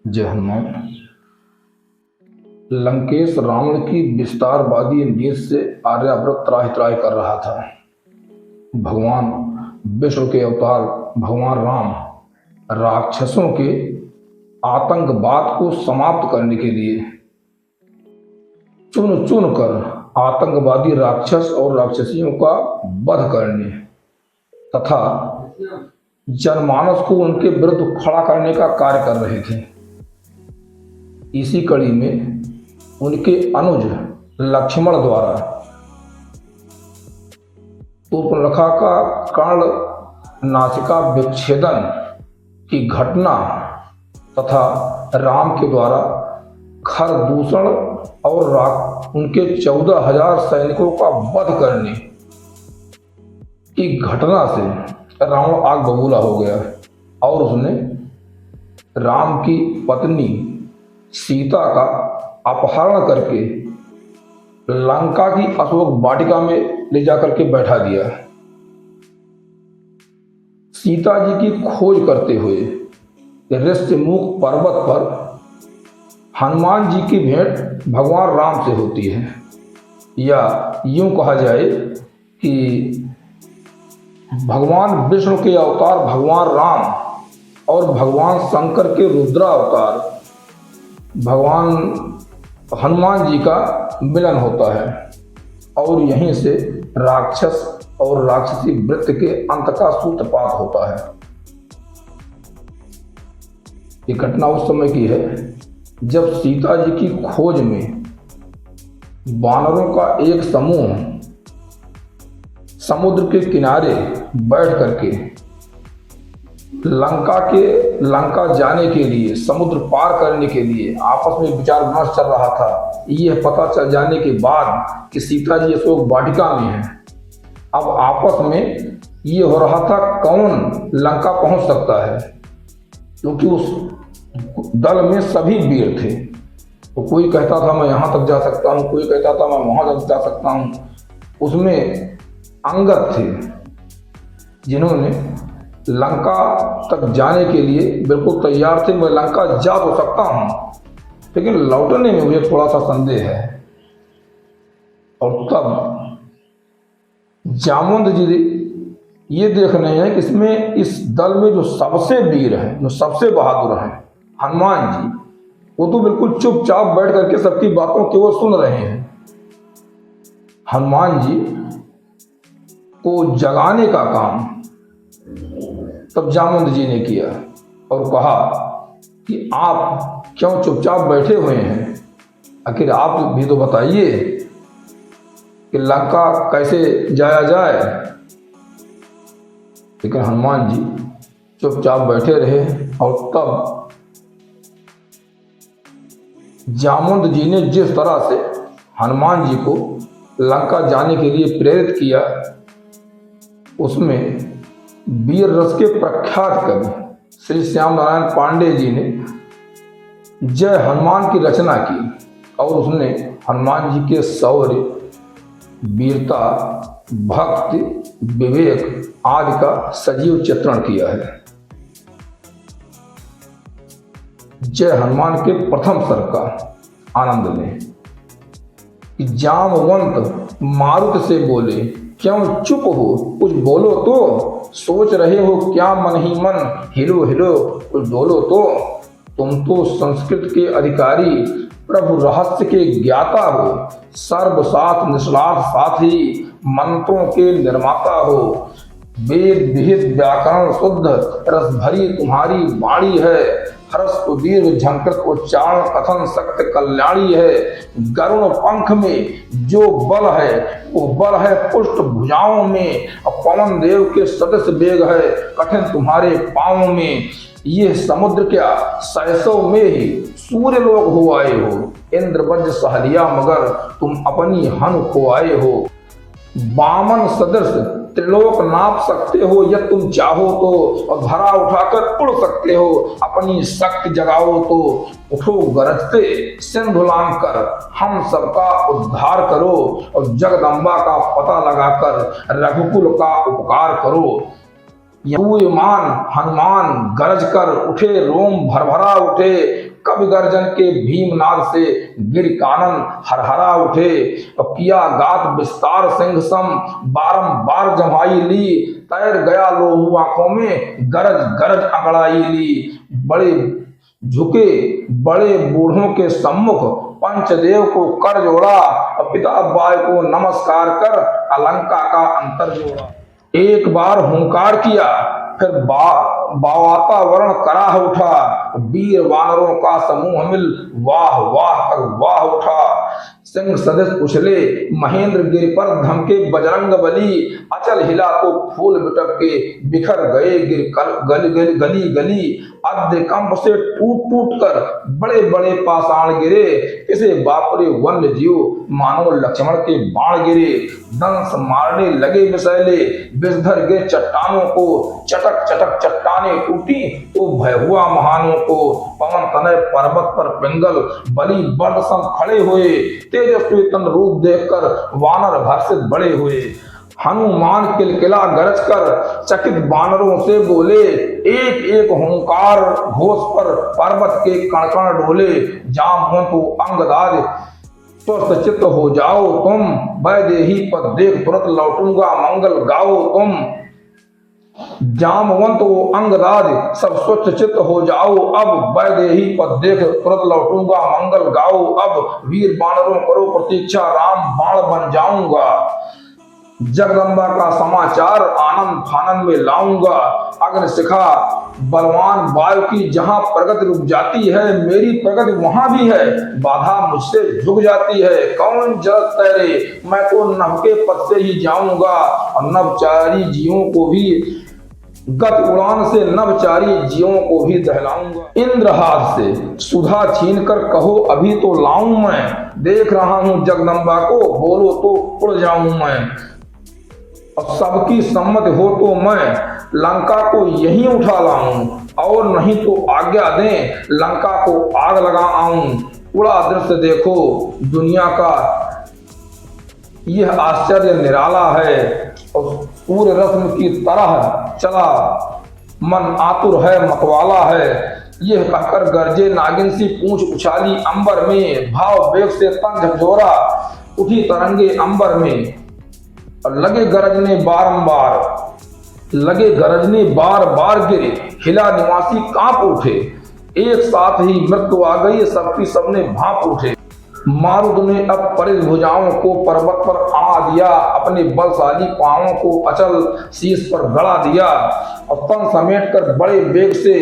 जय हनुमान। लंकेश रावण की विस्तारवादी नीति से आर्यावर्त त्राहि त्राहि कर रहा था। भगवान विष्णु के अवतार भगवान राम राक्षसों के आतंकवाद को समाप्त करने के लिए चुन चुन कर आतंकवादी राक्षस और राक्षसियों का वध करने तथा जनमानस को उनके विरुद्ध खड़ा करने का कार्य कर रहे थे। इसी कड़ी में उनके अनुज लक्ष्मण द्वारा शूर्पणखा का कर्ण नासिका विच्छेदन की घटना तथा राम के द्वारा खरदूषण और उनके 14,000 सैनिकों का वध करने की घटना से रावण आग बबूला हो गया और उसने राम की पत्नी सीता का अपहरण करके लंका की अशोक वाटिका में ले जाकर के बैठा दिया। सीता जी की खोज करते हुए ऋष्यमुख पर्वत पर हनुमान जी की भेंट भगवान राम से होती है, या यूं कहा जाए कि भगवान विष्णु के अवतार भगवान राम और भगवान शंकर के रुद्रावतार भगवान हनुमान जी का मिलन होता है और यहीं से राक्षस और राक्षसी वृत्त के अंत का सूत्रपात होता है। ये घटना उस समय की है जब सीता जी की खोज में वानरों का एक समूह समुद्र के किनारे बैठ करके लंका जाने के लिए, समुद्र पार करने के लिए आपस में विचार विमर्श चल रहा था। यह पता चल जाने के बाद कि सीता जी अशोक वाटिका में है, अब आपस में ये हो रहा था कौन लंका पहुंच सकता है, क्योंकि उस दल में सभी वीर थे। तो कोई कहता था मैं यहाँ तक जा सकता हूँ, कोई कहता था मैं वहां तक जा सकता हूँ। उसमें अंगद थे जिन्होंने लंका तक जाने के लिए बिल्कुल तैयार थे। मैं लंका जा तो सकता हूं लेकिन लौटने में मुझे थोड़ा सा संदेह है। और तब जामुंद जी ये देख रहे हैं कि इसमें इस दल में जो सबसे वीर हैं, जो सबसे बहादुर हैं हनुमान जी, वो तो बिल्कुल चुपचाप बैठ करके सबकी बातों को केवल सुन रहे हैं। हनुमान जी को जगाने का काम तब जामुंद जी ने किया और कहा कि आप क्यों चुपचाप बैठे हुए हैं, आखिर आप भी तो बताइए कि लंका कैसे जाया जाए। लेकिन हनुमान जी चुपचाप बैठे रहे और तब जामुंद जी ने जिस तरह से हनुमान जी को लंका जाने के लिए प्रेरित किया, उसमें वीर रस के प्रख्यात कवि श्री श्याम नारायण पांडे जी ने जय हनुमान की रचना की और उसने हनुमान जी के शौर्य, वीरता, भक्ति, विवेक आदि का सजीव चित्रण किया है। जय हनुमान के प्रथम सर्ग का आनंद लें कि जामवंत मारुत से बोले क्यों चुप हो, कुछ बोलो तो, सोच रहे हो क्या मन ही मन, हिलो हिलो कुछ बोलो तो। तुम तो संस्कृत के अधिकारी, प्रभु रहस्य के ज्ञाता हो, सर्वसाथ निष्लाथ साथी, मंत्रों के निर्माता हो। वेद विहित व्याकरण शुद्ध, रस भरी तुम्हारी वाणी है। हर्ष दीर्घ झंकृत उच्चारण कथन सत्य कल्याणी है। गरुण पंख में जो बल है वो बल है पुष्ट भुजाओं में। पवन देव के सदस्य वेग है कठिन तुम्हारे पांवों में। ये समुद्र क्या सहसों में ही सूर्य लोग हो आए हो। इंद्र वज्र सहलिया मगर तुम अपनी हन खो आए हो। वामन सदृश त्रिलोक नाप सकते हो यदि तुम चाहो तो, और धरा उठाकर उड़ सकते हो अपनी शक्ति जगाओ तो। उठो गरजते सिंधु लांघ कर हम सबका उद्धार करो, और जगदम्बा का पता लगाकर रघुकुल का उपकार करो। मान हनुमान गरज कर उठे, रोम भरभरा उठे, कवि गर्जन के भीमनाद से गिर कानन हरहरा उठे। किया गात विस्तार सिंह सम, बारंबार जमाई ली, तैर गया लोहू आंखों में, गरज गरज अंगड़ाई ली। बड़े झुके बड़े बूढ़ों के सम्मुख, पंचदेव को कर जोड़ा, पिता बाय को नमस्कार कर, अलंका का अंतर जोड़ा। एक बार हुंकार किया, फिर बावाता वर्ण कराह उठा, वीर वानरों का समूह मिल वाह वाह कर वाह उठा। सिंह सदस्य उछले महेंद्र गिर पर, धमके बजरंग बली, अचल हिला तो फूल बिटक के बिखर गए गिर गली गली। अद्य कंप से टूट टूट कर बड़े बड़े पाषाण गिरे, किसे बापरे वन्य जीव मानो लक्ष्मण के बाण गिरे। दंस मारने लगे विषैले, विषधर गिर चट्टानों को, चटक चटक चट्टाने टूटी तो भय हुआ महानों को। पवन तनय पर्वत पर पिंगल, बलि बर्द सम खड़े हुए, तेजस्वी तन रूप देखकर वानर हर्षित बड़े हुए। हनुमान किलकिला गरज कर चकित बानरों से बोले, एक एक हुंकार घोष पर पर्वत के कण कण डोले। जामवंत अंगदाद स्वस्थ चित्त हो जाओ तुम, वैदेही पद देख तुरंत लौटूंगा मंगल गाओ तुम। जामवंत अंगदाद सब स्वच्छ चित्त हो जाओ अब, वैदेही पद देख तुरंत लौटूंगा मंगल गाओ अब। वीर बानरों करो प्रतीक्षा, राम बाण बन जाऊंगा। जगदम्बा का समाचार आनंद फानन में लाऊंगा। अग्नि शिखा बलवान वायु की जहां प्रगति रुक जाती है, मेरी प्रगति वहां भी है, बाधा मुझसे झुक जाती है। कौन जल तैरे, मैं तो नभ के पथ से ही जाऊंगा, और नभचारी जीवों को भी गत उड़ान से नभचारी जीवों को भी दहलाऊंगा। इंद्र हाथ से सुधा छीन कर कहो अभी तो लाऊं मैं, देख रहा हूं जगदम्बा को, बोलो तो उड़ जाऊं मैं। अब सबकी सम्मति हो तो मैं लंका को यहीं उठा लाऊं, और नहीं तो आज्ञा दें लंका को आग लगा आऊं। उड़ा दृश्य देखो दुनिया का यह आश्चर्य निराला है, और सूर्य रत्न की तरह चला मन आतुर है मतवाला है। यह कहकर गरजे नागिन सी पूंछ उछाली अंबर में, भाव वेग से तन झकझोरा उठी तरंगे अंबर में। और लगे गरजने बार बार गिरे, हिला निवासी कांप उठे। एक साथ ही मृत्यु आ गई, सबकी सबने भांप उठे। मारुत ने अब परिज भुजाओं को पर्वत पर अड़ा दिया, अपने बलशाली पांवों को अचल शीश पर गड़ा दिया। और तन समेट कर बड़े वेग से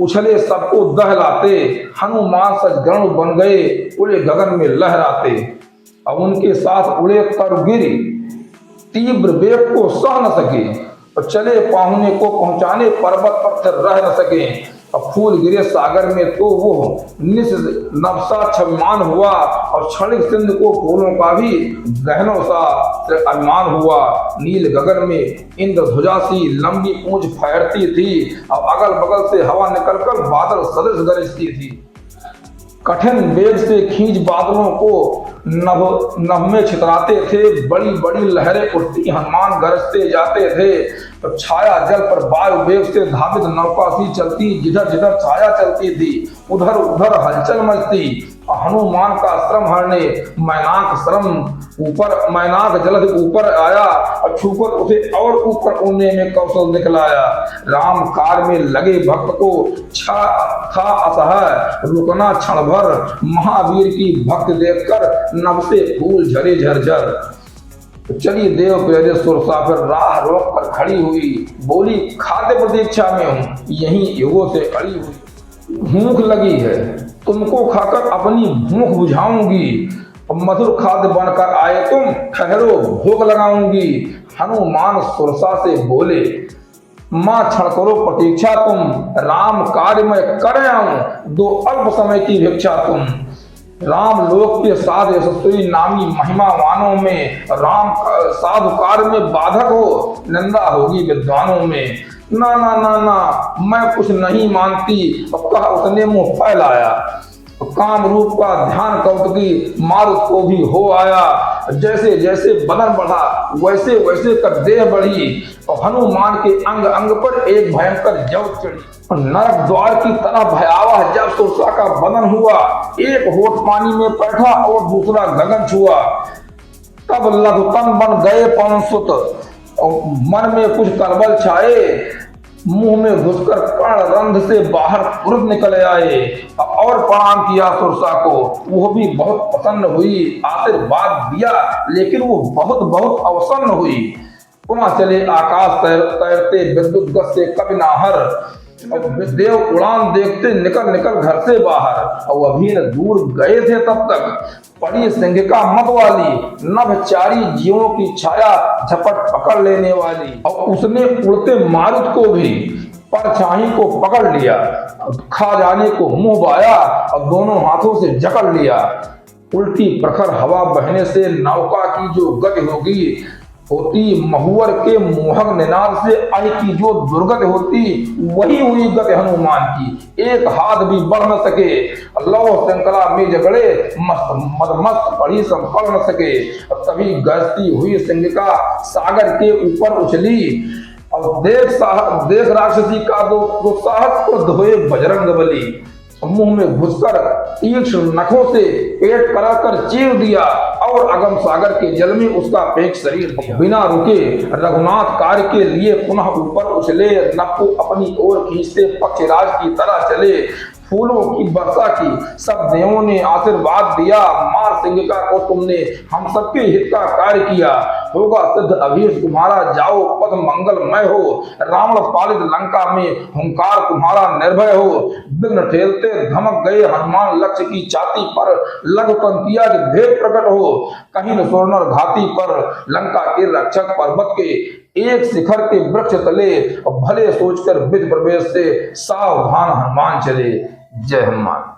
उछले सबको दहलाते, हनुमान सजगरुड़ बन गए उड़े गगन में लहराते। अब उनके साथ उड़े तरगिरी तीव्र वेग को सह न सके, और चले पाहुने को पहुंचाने पर्वत पर से रह न सके। अब फूल गिरे सागर में तो वो नवसा छविमान हुआ, और क्षणिक सिंधु को फूलों का भी गहनों सा अभिमान हुआ। नील गगन में इंद्र ध्वजा सी लंबी पूंछ फहरती थी, अब अगल बगल से हवा निकलकर बादल सदृश गरजती थी। कठिन वेग से खींच बादलों को नभ में छितराते थे, बड़ी बड़ी लहरें उठती हनुमान गरजते जाते थे। तो छाया जल पर वायु वेग से धावित नौका सी चलती, जिधर जिधर छाया चलती थी उधर उधर हलचल मचती। हनुमान का श्रम हरने मैनाक जलद ऊपर आया, और छूकर उसे और ऊपर उड़ने में कौशल दिखलाया। राम कार में लगे भक्त को था असह रुकना क्षण भर, महावीर की भक्त देखकर नभ से फूल झरे झरझर। चलिए देव प्यारे सुरसाफिर राह रोक कर खड़ी हुई, बोली खाद्य प्रतीक्षा में हूँ, यहीं युगों से खड़ी हुई। भूख लगी है, तुमको खाकर अपनी भूख बुझाऊंगी, मधुर खाद्य बनकर आए तुम, ठहरो भोग लगाऊंगी। हनुमान सुरसा से बोले, मां क्षण करो प्रतीक्षा तुम, राम कार्य में कर आऊं, दो अल्प समय की भिक्षा तुम। राम लोक के साध यशस्वी नामी महिमा वानों में, राम साधु कार्य में बाधक हो, निंदा होगी विद्वानों में। ना ना ना ना, मैं कुछ नहीं मानती, कहा उसने मुंह फैलाया। काम रूप का ध्यान कौतुकी मारुत को भी हो आया, जैसे जैसे बदन बढ़ा वैसे वैसे कर देह बढ़ी और हनुमान के अंग अंग पर एक भयंकर ज्योत चढ़ी। नरक द्वार की तरह भयावह जब सुरसा का बदन हुआ, एक होठ पानी में बैठा और दूसरा गगन छुआ। तब लघुतन बन गए पवनसुत और मन में कुछ करबल छाए, मुंह में घुसकर कर्ण रंध्र से बाहर तुरंत निकल आए और प्रणाम किया सुरसा को। वो भी बहुत प्रसन्न हुई, आशीर्वाद दिया, लेकिन वो बहुत बहुत अवसन्न हुई। पुनः चले आकाश तैरते विद्युत गति से कभी नाहर, देव उड़ान देखते निकल निकल घर से बाहर। और अभी न दूर गए थे तब तक पड़ी सिंहिका मत वाली, नभचारी जीवों की छाया झपट पकड़ लेने वाली। और उसने उड़ते मारुत को भी परछाई को पकड़ लिया, खा जाने को मुंह बाया और दोनों हाथों से जकड़ लिया। उल्टी प्रखर हवा बहने से नौका की जो गति होती महुअर के मोहक निनाद से आय की जो दुर्गति होती, वही हुई गति हनुमान की। एक हाथ भी बढ़ न सके, लौ श्रृंखला में झगड़े मदमस्त पड़ी संपल न सके। तभी गरजती हुई सिंहिका सागर के ऊपर उछली और देख राक्षसी का दो साहस क्रुद्ध हुए बजरंग बली। मुंह में घुसकर तीक्ष्ण नखों से पेट कर चीर दिया और अगम सागर के जल में उसका पेट शरीर दिया। बिना रुके रघुनाथ कार्य के लिए पुनः ऊपर उछले, नभ को अपनी ओर खींचते पक्षराज की तरह चले। फूलों की वर्षा की सब देवों ने आशीर्वाद दिया, मार सिंहिका को तुमने हम सबके हित का कार्य किया। होगा सिद्ध अभीष्ट तुम्हारा, जाओ पद मंगलमय हो। रावण पालित लंका में हुंकार तुम्हारा निर्भय हो। विघ्न ठेलते धमक गए हनुमान लक्ष्य की छाती पर, लघुतन किया कि भेद प्रकट हो। कहीं न सोनर घाटी पर लंका के रक्षक पर्वत के एक शिखर के वृक्ष तले भले सोचकर विधि प्रवेश से सावधान हनुमान चले। जय हनुमान।